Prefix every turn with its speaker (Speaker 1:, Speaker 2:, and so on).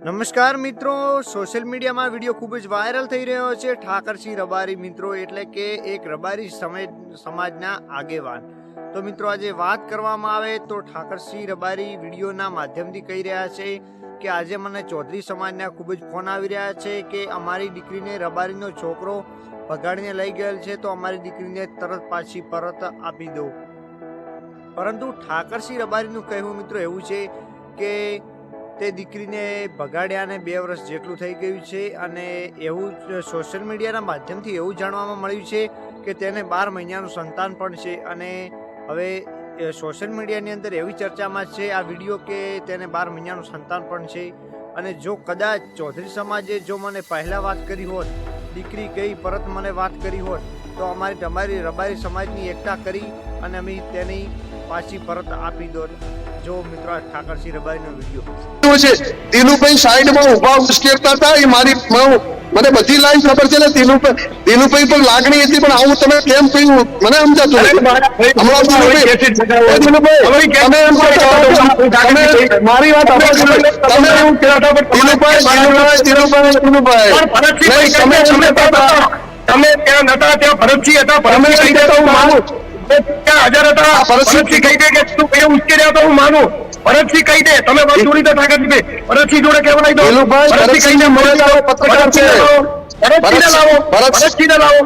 Speaker 1: નમસ્કાર મિત્રો, સોશિયલ મીડિયામાં વિડીયો ખૂબ જ વાયરલ થઈ રહ્યો છે। ઠાકરસિંહ રબારી મિત્રો એટલે કે એક રબારી સમાજના આગેવાન। તો મિત્રો આજે વાત કરવામાં આવે તો ઠાકરસિંહ રબારી વિડીયોના માધ્યમથી કહી રહ્યા છે કે આજે મને ચૌધરી સમાજના ખૂબ જ ફોન આવી રહ્યા છે કે અમારી દીકરીને રબારીનો છોકરો ભગાડીને લઈ ગયેલ છે તો અમારી દીકરીને તરત પાછી પરત આપી દો। પરંતુ ઠાકરસિંહ રબારીનું કહેવું મિત્રો એવું છે કે તે દીકરીને ભગાડ્યાને 2 વર્ષ જેટલું થઈ ગયું છે અને એવું સોશિયલ મીડિયાના માધ્યમથી એવું જાણવામાં મળ્યું છે કે તેને 12 મહિનાનું સંતાન પણ છે। અને હવે સોશિયલ મીડિયાની અંદર એવી ચર્ચામાં છે આ વિડીયો કે તેને 12 મહિનાનું સંતાન પણ છે। અને જો કદાચ ચૌધરી સમાજે જો મને પહેલાં વાત કરી હોત, દીકરી ગઈ પરત મને વાત કરી હોત તો તમારી રબારી સમાજની એકતા કરી અને અમે તેની પાછી પરત આપી દો। જો મિત્રો ઠાકરસિંહ રબારીનો વિડીયો
Speaker 2: છે। દિલુભાઈ સાઈડમાં ઉભા ઉશ્કેરતા હતા એ મારી મને બધી લાઈન ખબર છે ને। દિલુભાઈ પર લાગણી હતી પણ આવું તમે કેમ કહ્યું મને સમજાતું નથી। મારી વાત તમે એવું કહેતા
Speaker 3: તમે ત્યાં નતા, ત્યાં ભરતસિંહ હતા, ભરતસિંહ કહી દે તો હું માનું, ત્યાં હાજર હતા, ભરતસિંહ કહી દે કે તું કઈ ઉશ્કેર્યા તો હું માનું। ભરતસિંહ કહી દે, તમે વાત જોડી દો ઠાકરસિંહ, ભરતસિંહ જોડે કહેવાય દો, ભરતસિંહ કહી દે, ભરતસિંહ ને લાવો, ભરતસિંહ ને લાવો।